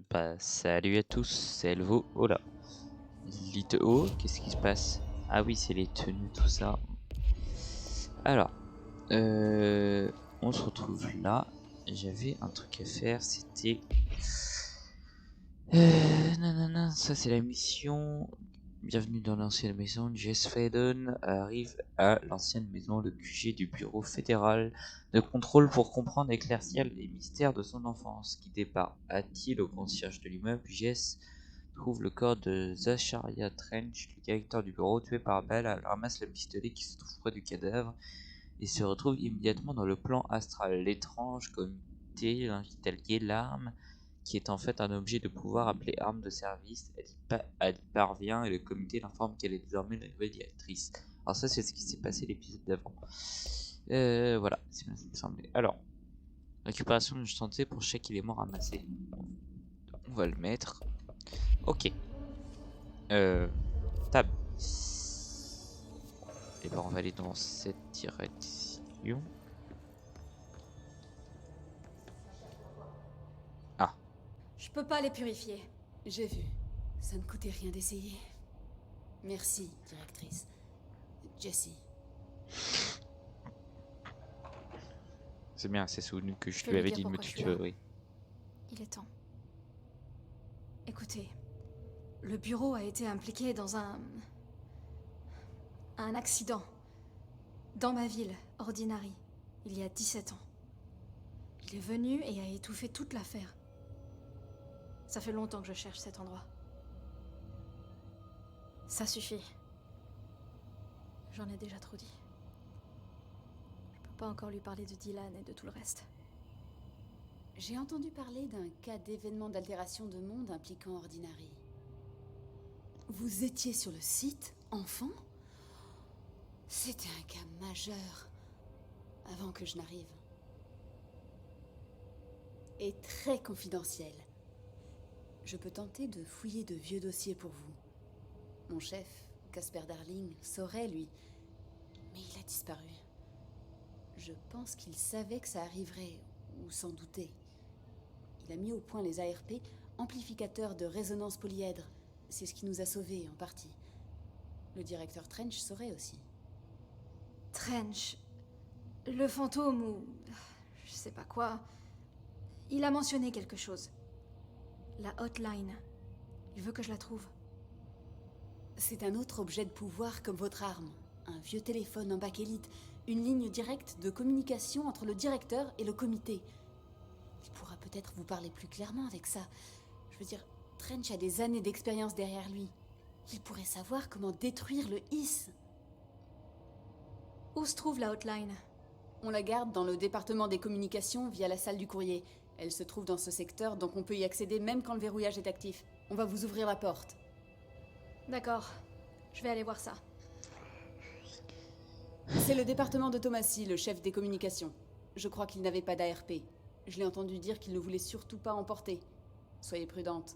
Bah, salut à tous, c'est Elvo. Oh là, Lito, qu'est-ce qui se passe? Ah oui, c'est les tenues, tout ça. Alors, on se retrouve là. J'avais un truc à faire, c'était... Nanana, ça c'est la mission. Bienvenue dans l'ancienne maison. Jess Faden arrive à l'ancienne maison, le QG du bureau fédéral de contrôle pour comprendre et éclaircir les mystères de son enfance. Guidé par Ati, le concierge de l'immeuble, Jess trouve le corps de Zacharia Trench, le directeur du bureau, tué par balle. Elle ramasse le pistolet qui se trouve près du cadavre et se retrouve immédiatement dans le plan astral. L'étrange comité l'invite à lier l'arme, qui est en fait un objet de pouvoir appelé arme de service. Elle y parvient et le comité l'informe qu'elle est désormais la nouvelle directrice. Alors ça, c'est ce qui s'est passé l'épisode d'avant. Voilà, c'est bien ce qui me semblait. Alors, récupération de santé pour chaque élément ramassé. On va le mettre. Ok. Tab. Et ben on va aller dans cette direction. Ah. Je peux pas les purifier. J'ai vu. Ça ne coûtait rien d'essayer. Merci, directrice. Jessie. C'est bien, c'est souvenu que je peux lui lui avais dire dit de me pourquoi je suis là. tutoyer. Il est temps. Écoutez, le bureau a été impliqué dans un accident. Dans ma ville, Ordinary, il y a 17 ans. Il est venu et a étouffé toute l'affaire. Ça fait longtemps que je cherche cet endroit. Ça suffit. J'en ai déjà trop dit. Je peux pas encore lui parler de Dylan et de tout le reste. J'ai entendu parler d'un cas d'événement d'altération de monde impliquant Ordinary. Vous étiez sur le site, enfant? C'était un cas majeur, avant que je n'arrive. Et très confidentiel. Je peux tenter de fouiller de vieux dossiers pour vous. Mon chef, Casper Darling, saurait, lui. Mais il a disparu. Je pense qu'il savait que ça arriverait, ou s'en doutait. Il a mis au point les ARP, amplificateurs de résonance polyèdre. C'est ce qui nous a sauvés, en partie. Le directeur Trench saurait aussi. Trench, le fantôme ou... je sais pas quoi... Il a mentionné quelque chose. La hotline. Il veut que je la trouve. C'est un autre objet de pouvoir comme votre arme. Un vieux téléphone en bakélite. Une ligne directe de communication entre le directeur et le comité. Il pourra peut-être vous parler plus clairement avec ça. Je veux dire, Trench a des années d'expérience derrière lui. Il pourrait savoir comment détruire le HISS. Où se trouve la hotline? On la garde dans le département des communications via la salle du courrier. Elle se trouve dans ce secteur, donc on peut y accéder même quand le verrouillage est actif. On va vous ouvrir la porte. D'accord. Je vais aller voir ça. C'est le département de Thomasy, le chef des communications. Je crois qu'il n'avait pas d'ARP. Je l'ai entendu dire qu'il ne voulait surtout pas emporter. Soyez prudente.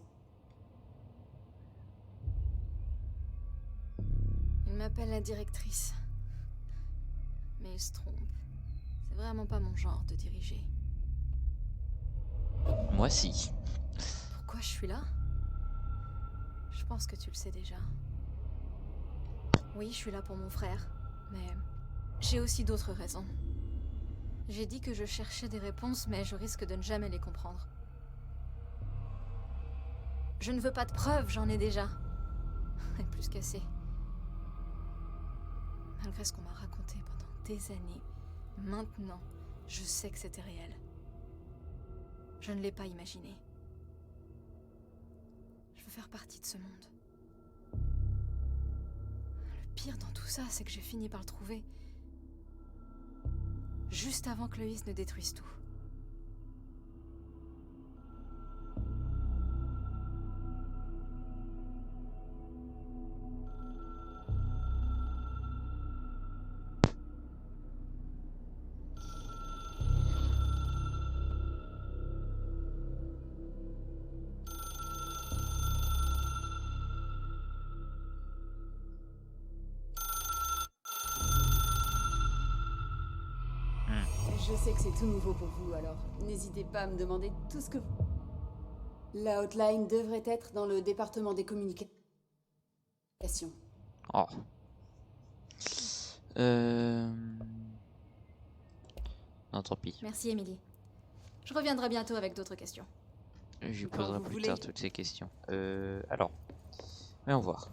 Il m'appelle la directrice. Mais il se trompe. C'est vraiment pas mon genre de diriger. Moi si. Pourquoi je suis là? Je pense que tu le sais déjà. Oui, je suis là pour mon frère, mais j'ai aussi d'autres raisons. J'ai dit que je cherchais des réponses, mais je risque de ne jamais les comprendre. Je ne veux pas de preuves, j'en ai déjà. Et plus qu'assez. Malgré ce qu'on m'a raconté pendant des années, maintenant, je sais que c'était réel. Je ne l'ai pas imaginé. Je veux faire partie de ce monde. Le pire dans tout ça, c'est que j'ai fini par le trouver. Juste avant que le HISS ne détruise tout. Je sais que c'est tout nouveau pour vous, alors n'hésitez pas à me demander tout ce que... La hotline devrait être dans le département des communications. Oh. Non, tant pis. Merci, Emily. Je reviendrai bientôt avec d'autres questions. Je lui Quand poserai vous plus voulez. tard toutes ces questions. Alors, voyons voir.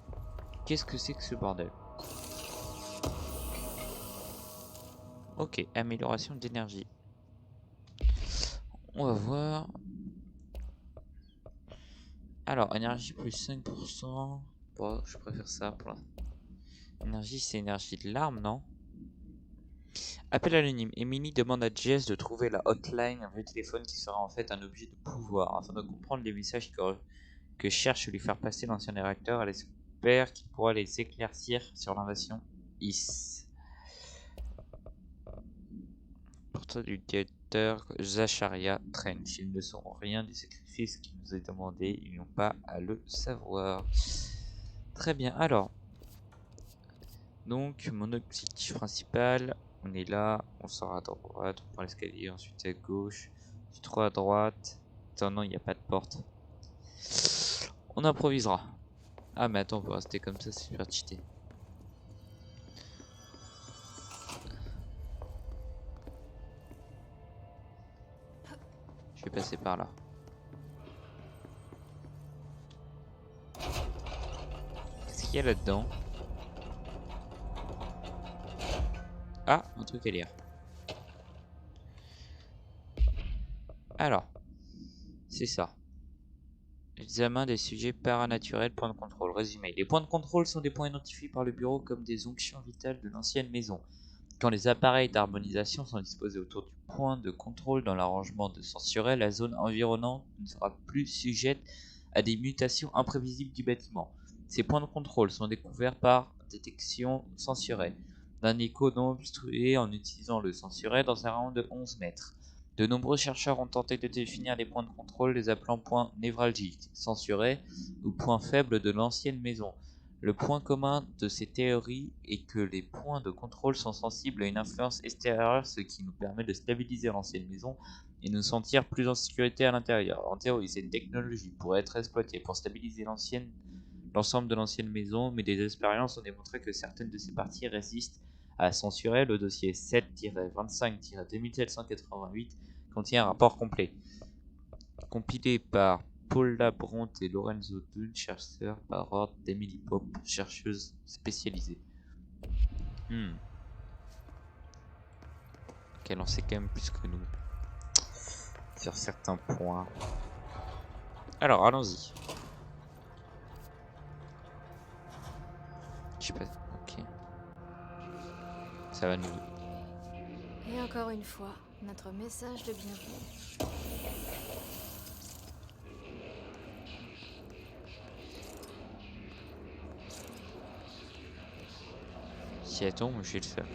Qu'est-ce que c'est que ce bordel? Ok, amélioration d'énergie. On va voir. Alors, énergie plus 5%. Bon, je préfère ça pour l'instant. Énergie, c'est énergie de l'arme, non? Appel anonyme. Emily demande à Jess de trouver la hotline, un vieux téléphone qui sera en fait un objet de pouvoir. Afin de comprendre les messages que cherche à lui faire passer l'ancien réacteur, elle espère qu'il pourra les éclaircir sur l'invasion IS. Portrait du directeur Zacharia Trench. Ils ne sauront rien du sacrifice qui nous est demandé, ils n'ont pas à le savoir. Très bien, alors. Donc, mon objectif principal, on est là, on sort à droite, on prend l'escalier, ensuite à gauche, puis 3 à droite. Attends, non, il n'y a pas de porte. On improvisera. Ah, mais attends, on peut rester comme ça, c'est super cheaté. Je vais passer par là. Qu'est-ce qu'il y a là-dedans? Ah, un truc à lire. Alors, c'est ça. Examen des sujets paranaturels, points de contrôle. Résumé. Les points de contrôle sont des points identifiés par le bureau comme des onctions vitales de l'ancienne maison. Quand les appareils d'harmonisation sont disposés autour du point de contrôle dans l'arrangement de censuret, la zone environnante ne sera plus sujette à des mutations imprévisibles du bâtiment. Ces points de contrôle sont découverts par détection censuret d'un écho non obstrué en utilisant le censuret dans un rayon de 11 mètres. De nombreux chercheurs ont tenté de définir les points de contrôle, les appelant points névralgiques, censurés ou points faibles de l'ancienne maison. Le point commun de ces théories est que les points de contrôle sont sensibles à une influence extérieure, ce qui nous permet de stabiliser l'ancienne maison et nous sentir plus en sécurité à l'intérieur. En théorie, cette technologie pourrait être exploitée pour stabiliser l'ensemble de l'ancienne maison, mais des expériences ont démontré que certaines de ces parties résistent à censurer. Le dossier 7-25-2788 contient un rapport complet, compilé par Paula Brandt et Lorenzo Dunn, chercheurs par ordre d'Emily Pope, chercheuse spécialisée. Qu'elle en sait quand même plus que nous sur certains points. Alors, allons-y. Je sais pas. Ok. Ça va nous. Et encore une fois, notre message de bienvenue. Si elle tombe, je vais le faire.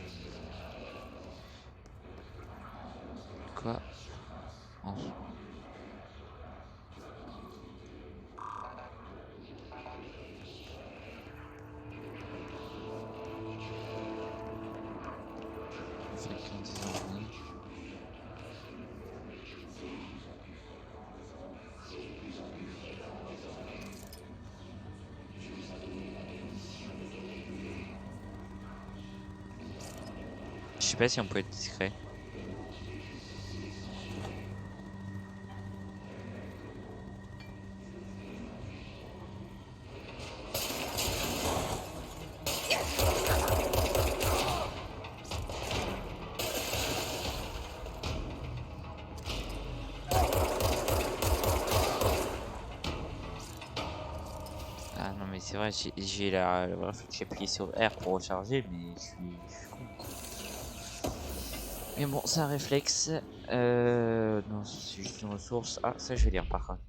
Quoi? En... Je sais pas si on peut être discret. Ah non mais c'est vrai, j'ai j'ai appuyé sur R pour recharger, mais je suis con. Mais bon, c'est un réflexe. Non, c'est juste une ressource. Ah, ça je vais lire par contre.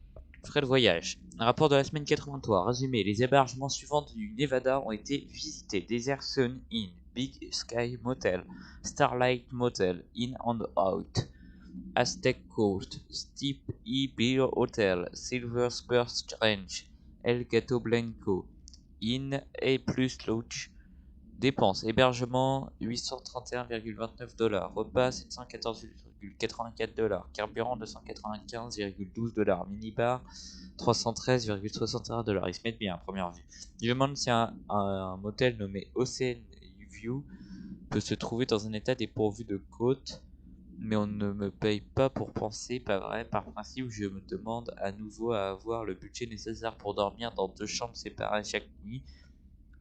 Frais de voyage. Un rapport de la semaine 83. Résumé. Les hébergements suivants du Nevada ont été visités. Desert Sun Inn, Big Sky Motel, Starlight Motel, In and Out, Aztec Coast, Steep E Beer Hotel, Silver Spurs Ranch, El Gato Blanco, Inn A Plus Lodge. Dépenses, hébergement 831,29 $, repas 714,84 $, carburant 295,12 $, minibar $313,61. Ils se mettent bien à première vue. Il demande si un motel nommé Ocean View peut se trouver dans un état dépourvu de côte, mais on ne me paye pas pour penser, pas vrai. Par principe, je me demande à nouveau à avoir le budget nécessaire pour dormir dans 2 chambres séparées chaque nuit.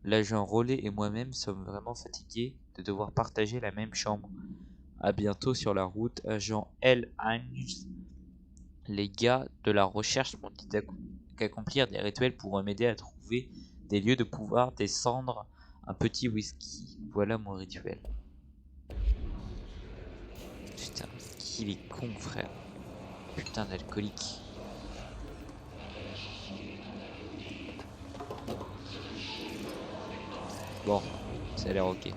L'agent Rollet et moi-même sommes vraiment fatigués de devoir partager la même chambre. À bientôt sur la route, agent L. Hines. Les gars de la recherche m'ont dit qu'accomplir des rituels pourrait m'aider à trouver des lieux de pouvoir descendre un petit whisky. Voilà mon rituel. Putain, qu'il est con, frère. Putain d'alcoolique. Bon, ça a l'air ok.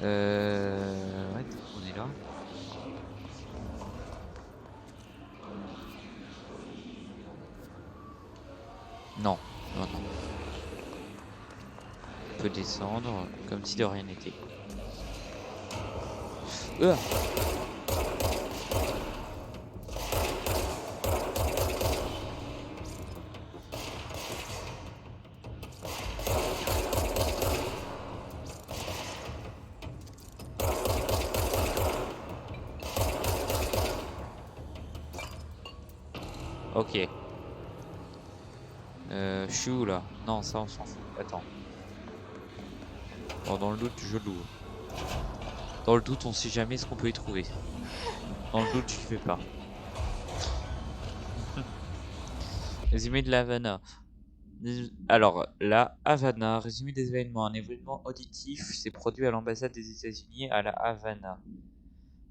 Ouais, on est là. Non, non, non. On peut descendre comme si de rien n'était. Ok. Je suis où là? Non, ça on s'en fout. Attends. Bon, dans le doute, je l'ouvre. Dans le doute, on sait jamais ce qu'on peut y trouver. Dans le doute, je fais pas. Résumé de la Havana. Alors, la Havana, résumé des événements. Un événement auditif s'est produit à l'ambassade des États-Unis à la Havana,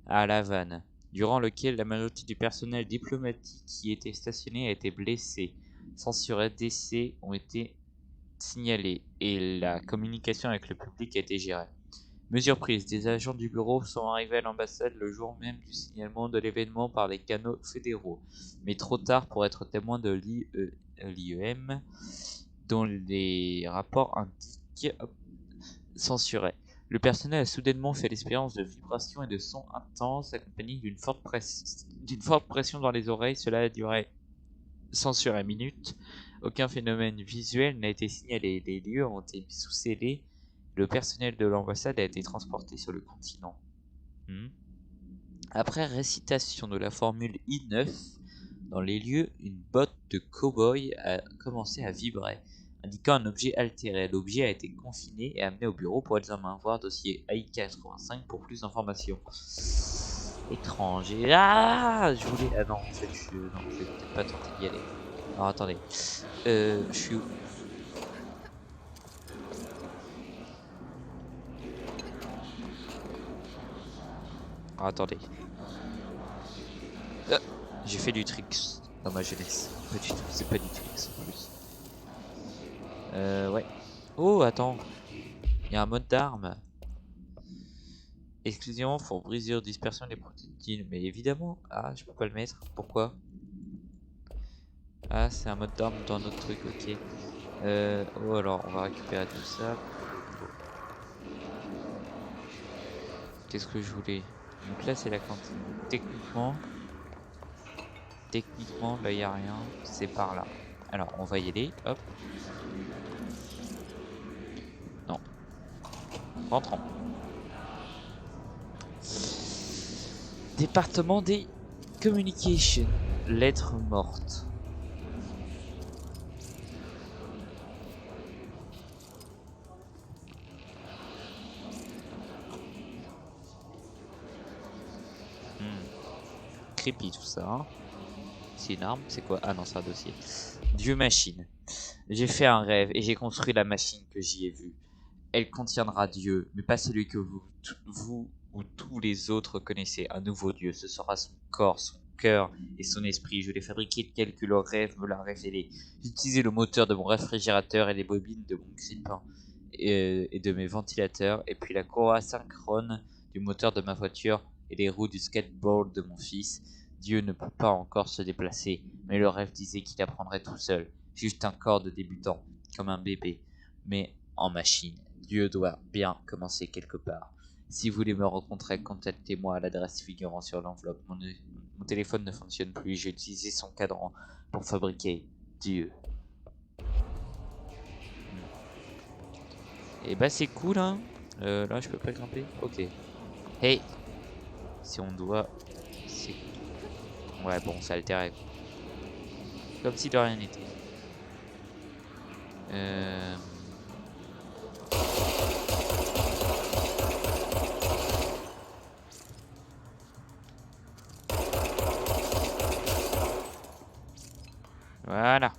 à La Havane, durant lequel la majorité du personnel diplomatique qui était stationné a été blessé. Censurés, décès ont été signalés et la communication avec le public a été gérée. Mesure prise, des agents du bureau sont arrivés à l'ambassade le jour même du signalement de l'événement par les canaux fédéraux, mais trop tard pour être témoins de l'IEM, dont les rapports indiquent censurés. Le personnel a soudainement fait l'expérience de vibrations et de sons intenses accompagnés d'une forte pression dans les oreilles. Cela a duré censuré minutes. Aucun phénomène visuel n'a été signalé. Les lieux ont été mis sous scellés. Le personnel de l'ambassade a été transporté sur le continent. Après récitation de la formule I9, dans les lieux, une botte de cow-boy a commencé à vibrer, indiquant un objet altéré. L'objet a été confiné et amené au bureau pour examen. Voir dossier AI85 pour plus d'informations. Étrange. Et je voulais... Ah non, en fait, je vais peut-être pas tenter d'y aller. Alors attendez. Je suis où? Alors, attendez. J'ai fait du tricks dans ma jeunesse. Pas du tout, c'est pas du tricks en plus. Ouais. Oh, attends. Il y a un mode d'arme. Exclusivement pour brisure, dispersion des projectiles. Mais évidemment. Ah, je peux pas le mettre. Pourquoi? Ah, c'est un mode d'arme dans notre truc, ok. Oh, alors, on va récupérer tout ça. Qu'est-ce que je voulais? Donc là, c'est la cantine. Techniquement, là, il n'y a rien. C'est par là. Alors, on va y aller. Hop. Non. Rentrons. Département des Communications. Lettre morte. Creepy tout ça. Hein. C'est une arme, c'est quoi? Ah non, c'est un dossier. Dieu machine. J'ai fait un rêve et j'ai construit la machine que j'y ai vue. Elle contiendra Dieu, mais pas celui que vous ou tous les autres connaissez. Un nouveau Dieu, ce sera son corps, son cœur et son esprit. Je l'ai fabriqué tel que le rêve me l'a révélé. J'ai utilisé le moteur de mon réfrigérateur et les bobines de mon grille-pain et de mes ventilateurs, et puis la courroie synchrone du moteur de ma voiture et les roues du skateboard de mon fils. Dieu ne peut pas encore se déplacer, mais le rêve disait qu'il apprendrait tout seul. Juste un corps de débutant, comme un bébé, mais en machine. Dieu doit bien commencer quelque part. Si vous voulez me rencontrer, contactez-moi à l'adresse figurant sur l'enveloppe. Mon téléphone ne fonctionne plus, j'ai utilisé son cadran pour fabriquer Dieu. Et bah c'est cool hein. Là je peux pas grimper. Ok. Hey. Si on doit... Ouais bon ça altérait. Comme si de rien n'était. Voilà.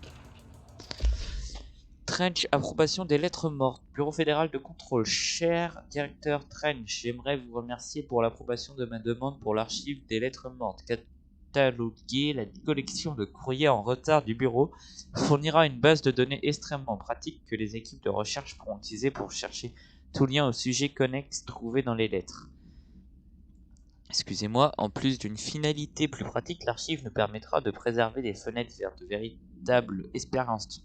Trench, approbation des lettres mortes. Bureau fédéral de contrôle. Cher directeur Trench, j'aimerais vous remercier pour l'approbation de ma demande pour l'archive des lettres mortes. Cataloguer la collection de courriers en retard du bureau fournira une base de données extrêmement pratique que les équipes de recherche pourront utiliser pour chercher tout lien au sujet connexe trouvé dans les lettres. Excusez-moi, en plus d'une finalité plus pratique, l'archive nous permettra de préserver des fenêtres vers de véritables expériences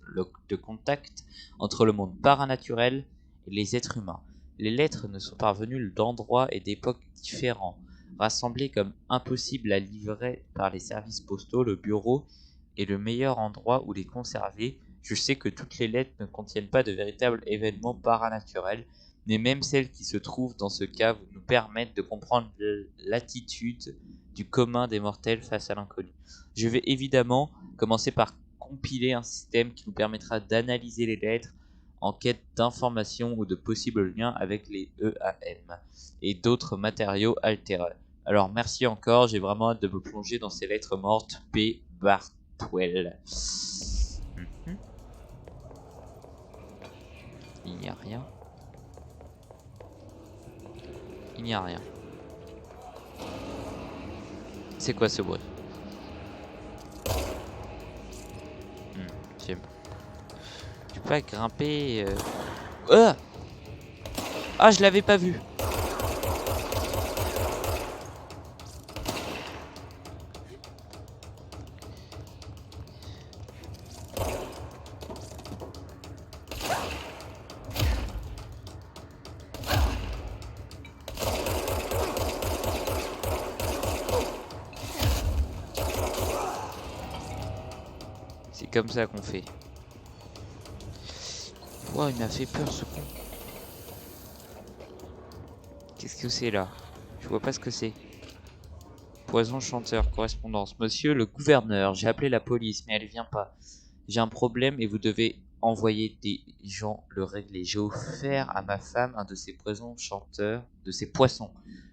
de contact entre le monde paranormal et les êtres humains. Les lettres ne sont parvenues d'endroits et d'époques différents. Rassemblées comme impossibles à livrer par les services postaux, le bureau est le meilleur endroit où les conserver. Je sais que toutes les lettres ne contiennent pas de véritables événements paranormaux, mais même celles qui se trouvent dans ce cas nous permettent de comprendre l'attitude du commun des mortels face à l'inconnu. Je vais évidemment commencer par compiler un système qui nous permettra d'analyser les lettres en quête d'informations ou de possibles liens avec les EAM et d'autres matériaux altérés. Alors merci encore, j'ai vraiment hâte de me plonger dans ces lettres mortes. P. Bartwell. Il n'y a rien. Il n'y a rien. C'est quoi ce bruit? J'aime. Tu peux pas grimper. Ah, je l'avais pas vu. C'est comme ça qu'on fait. Wow, il m'a fait peur ce con. Qu'est-ce que c'est là? Je vois pas ce que c'est. Poison chanteur, correspondance. Monsieur le gouverneur, j'ai appelé la police, mais elle vient pas. J'ai un problème et vous devez envoyer des gens le régler. J'ai offert à ma femme un de ces poissons chanteurs,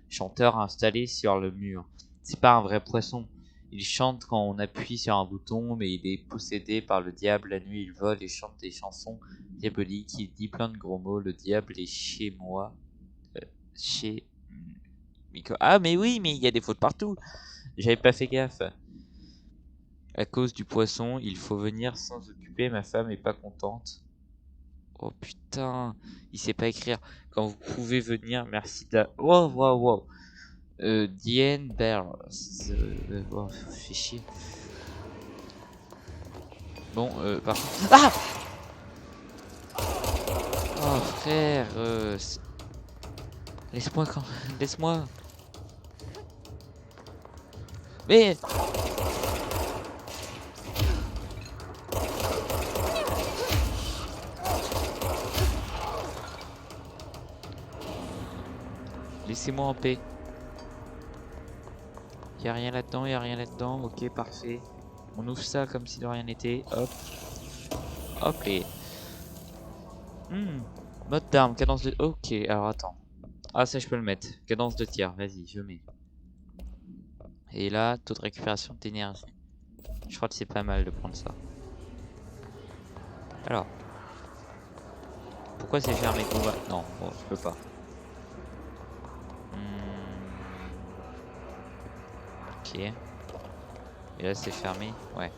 chanteurs installés sur le mur. C'est pas un vrai poisson. Il chante quand on appuie sur un bouton, mais il est possédé par le diable. La nuit, il vole et chante des chansons diaboliques. Il dit plein de gros mots. Le diable est chez moi. Chez... Ah, mais oui, mais il y a des fautes partout. J'avais pas fait gaffe. À cause du poisson, il faut venir s'en occuper. Ma femme est pas contente. Oh putain, il sait pas écrire. Quand vous pouvez venir, merci de la... Wow, wow, wow. Diane Bear. Oh, fait chier. Bon, par contre... Ah! Oh frère, laisse-moi quand... Laisse-moi. Mais... Laissez-moi en paix. Y'a rien là-dedans, y'a rien là-dedans. Ok, parfait. On ouvre ça comme si de rien n'était. Hop. Hop et... Mode d'arme, cadence de... Ok, alors attends. Ah ça je peux le mettre. Cadence de tir, vas-y, je mets. Et là, taux de récupération d'énergie. Je crois que c'est pas mal de prendre ça. Alors. Pourquoi c'est fermé combat? Non, bon, je peux pas. Ok. Et là c'est fermé. Ouais.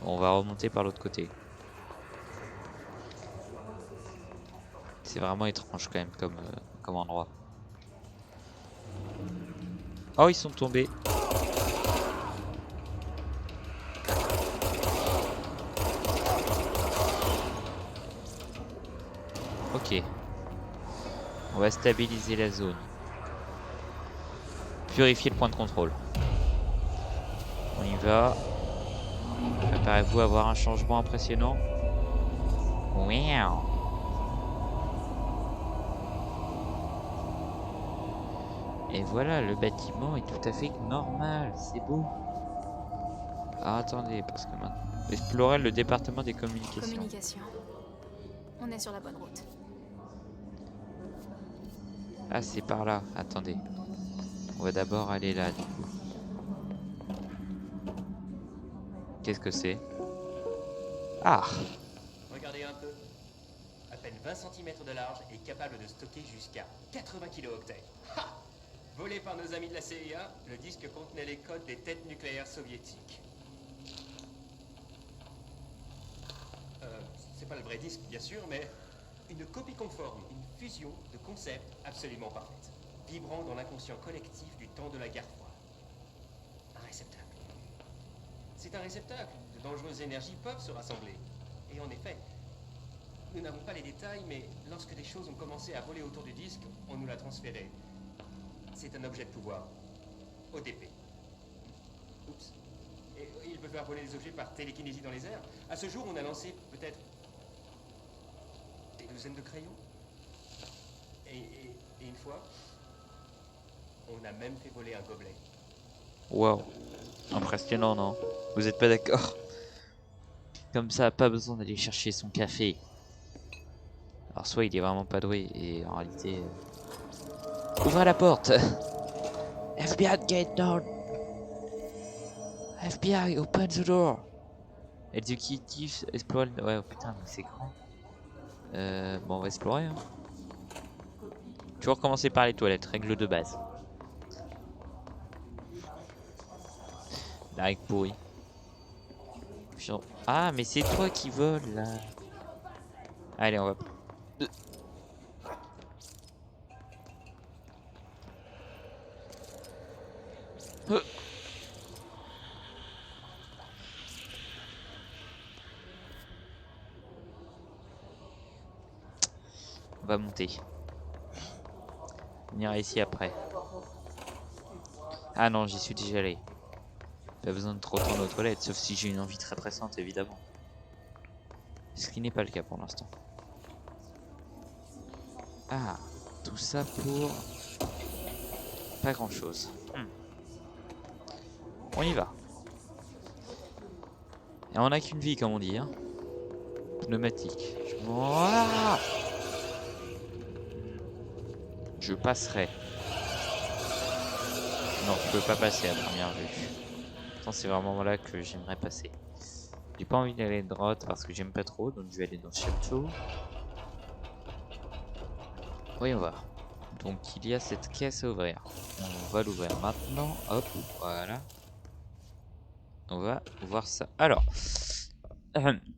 Bon, on va remonter par l'autre côté. C'est vraiment étrange quand même comme endroit. Oh, ils sont tombés. Ok. On va stabiliser la zone. Purifier le point de contrôle. On y va. Préparez-vous à voir un changement impressionnant. Wow. Et voilà, le bâtiment est tout à fait normal, c'est beau. Ah, attendez, parce que maintenant... Explorer le département des communications. Communication. On est sur la bonne route. Ah, c'est par là, attendez. On va d'abord aller là, du coup. Qu'est-ce que c'est? Ah! Regardez un peu. À peine 20 cm de large et capable de stocker jusqu'à 80 kilooctets. Ha! Volé par nos amis de la CIA, le disque contenait les codes des têtes nucléaires soviétiques. C'est pas le vrai disque, bien sûr, mais une copie conforme, une fusion de concepts absolument parfaite, vibrant dans l'inconscient collectif du temps de la guerre froide. Un réceptacle. C'est un réceptacle. De dangereuses énergies peuvent se rassembler. Et en effet, nous n'avons pas les détails, mais lorsque des choses ont commencé à voler autour du disque, on nous l'a transféré. C'est un objet de pouvoir. OTP. Oups. Et il peut faire voler les objets par télékinésie dans les airs. À ce jour, on a lancé peut-être des douzaines de crayons. Et une fois, on a même fait voler un gobelet. Wow. Impressionnant, non? Vous êtes pas d'accord? Comme ça, pas besoin d'aller chercher son café. Alors soit il est vraiment pas doué, et en réalité... Ouvrez la porte! FBI, get down! FBI, open the door! Executive, explore... Ouais, oh putain, mais c'est grand. Bon, on va explorer, hein. Toujours commencer par les toilettes, règle de base. La règle pourrie. Ah, mais c'est toi qui vole, là. Allez, on va... On va monter. On ira ici après. Ah non, j'y suis déjà allé. Pas besoin de trop retourner aux toilettes, sauf si j'ai une envie très pressante, évidemment. Ce qui n'est pas le cas pour l'instant. Ah, tout ça pour... pas grand chose. On y va. Et on n'a qu'une vie, comme on dit, hein. Pneumatique. Voilà. Je passerai. Non, je peux pas passer à première vue. Pourtant, c'est vraiment là que j'aimerais passer. J'ai pas envie d'aller droite parce que j'aime pas trop, donc je vais aller dans le château. Voyons voir. Donc il y a cette caisse à ouvrir. On va l'ouvrir maintenant. Hop, voilà. On va voir ça. Alors,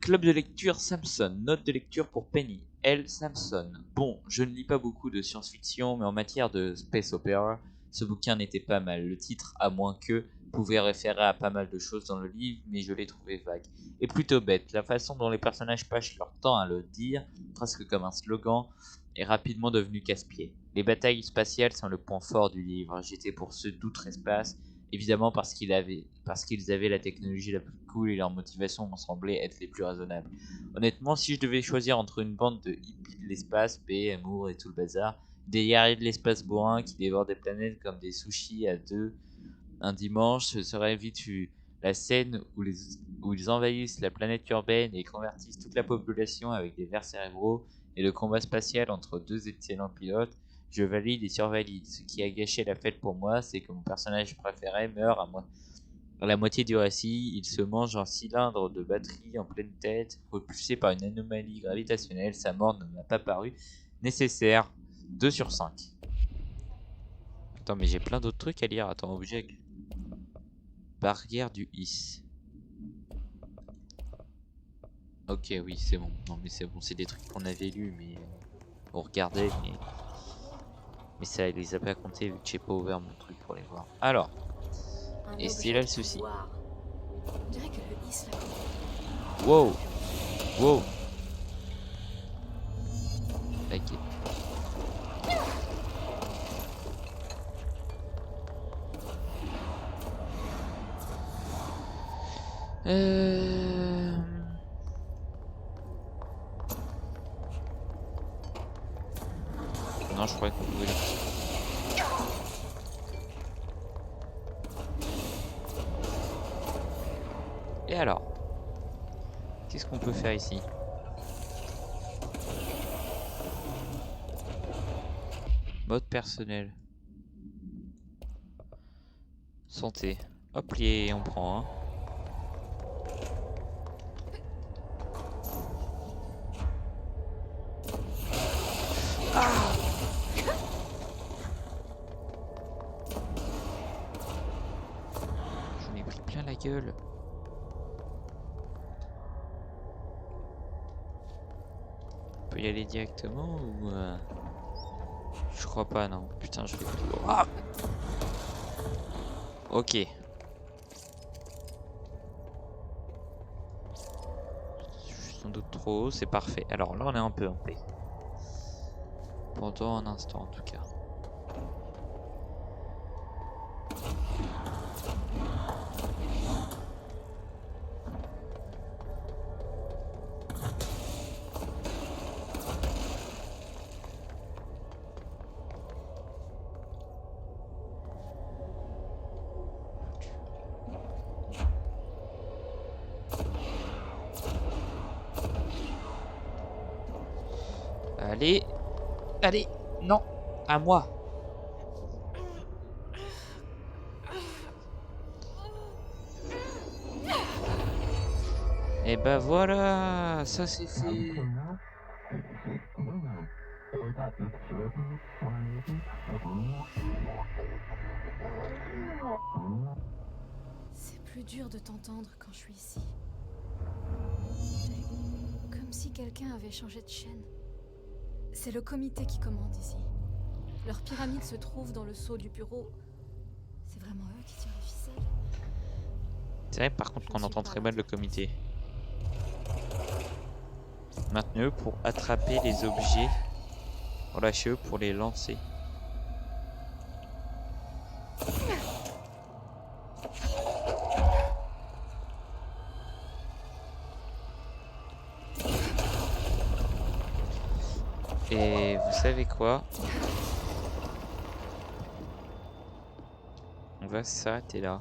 club de lecture Samson. Note de lecture pour Penny. L. Samson. Bon, je ne lis pas beaucoup de science-fiction, mais en matière de space opera, ce bouquin n'était pas mal. Le titre, à moins que, pouvait référer à pas mal de choses dans le livre, mais je l'ai trouvé vague. Et plutôt bête. La façon dont les personnages passent leur temps à le dire, presque comme un slogan, est rapidement devenue casse-pied. Les batailles spatiales sont le point fort du livre. J'étais pour ceux d'outre-espace, évidemment parce qu'ils avaient la technologie la plus cool et leurs motivations m'ont semblé être les plus raisonnables. Honnêtement, si je devais choisir entre une bande de hippies de l'espace, paix, amour et tout le bazar, des guerriers de l'espace bourrins qui dévorent des planètes comme des sushis à deux un dimanche, ce serait vite vu. La scène où ils envahissent la planète urbaine et convertissent toute la population avec des vers cérébraux et le combat spatial entre deux excellents pilotes, je valide et survalide. Ce qui a gâché la fête pour moi, c'est que mon personnage préféré meurt à la moitié du récit. Il se mange un cylindre de batterie en pleine tête, propulsé par une anomalie gravitationnelle. Sa mort ne m'a pas paru nécessaire. 2 sur 5. Attends, mais j'ai plein d'autres trucs à lire. Attends, objet. Barrière du Is. Ok, oui, c'est bon. Non, mais c'est bon, c'est des trucs qu'on avait lus, mais on regardait, mais ça les a pas comptés vu que j'ai pas ouvert mon truc pour les voir. Alors, et c'est là le souci. On dirait que le Is l'a... Wow, wow. Ok. Non, je croyais qu'on pouvait le... Et alors? Qu'est-ce qu'on peut faire ici? Mode personnel. Santé. Hop, on prend un. J'en ai pris plein la gueule. On peut y aller directement ou... Je crois pas, non. Putain, je vais tout... Ah, ok. Je suis sans doute trop haut, c'est parfait. Alors là, on est un peu en paix. Pendant un instant, en tout cas. Allez. Allez. Non. À moi. Et bah voilà. Ça c'est fait. C'est plus dur de t'entendre quand je suis ici. Comme si quelqu'un avait changé de chaîne. C'est le comité qui commande ici. Leur pyramide se trouve dans le sceau du bureau. C'est vraiment eux qui tirent les ficelles. C'est vrai par contre qu'on entend très mal le comité. Maintenez-eux pour attraper les objets. Relâchez-eux pour les lancer. Et vous savez quoi? On va s'arrêter là.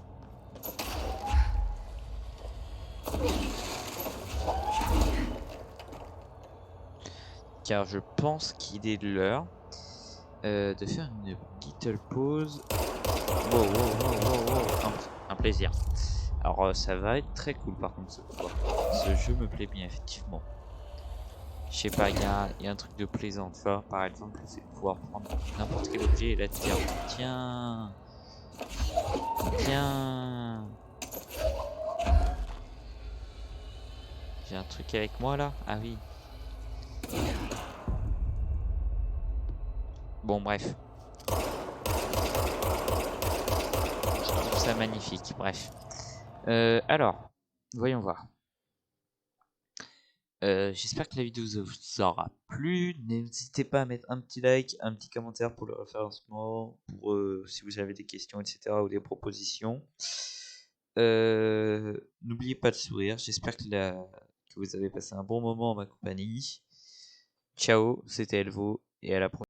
Car je pense qu'il est l'heure de faire une little pause. Wow, wow, wow, wow, wow. Un plaisir. Alors ça va être très cool par contre ce soir. Ce jeu me plaît bien effectivement. Je sais pas, il y a un truc de plaisant, tu vois, par exemple, c'est de pouvoir prendre n'importe quel objet et là te dire tiens, tiens, j'ai un truc avec moi là, ah oui. Bon bref, je trouve ça magnifique, bref. Alors, voyons voir. J'espère que la vidéo vous aura plu. N'hésitez pas à mettre un petit like, un petit commentaire pour le référencement, pour si vous avez des questions, etc. ou des propositions. N'oubliez pas de sourire. J'espère que vous avez passé un bon moment en ma compagnie. Ciao, c'était Elvo et à la prochaine.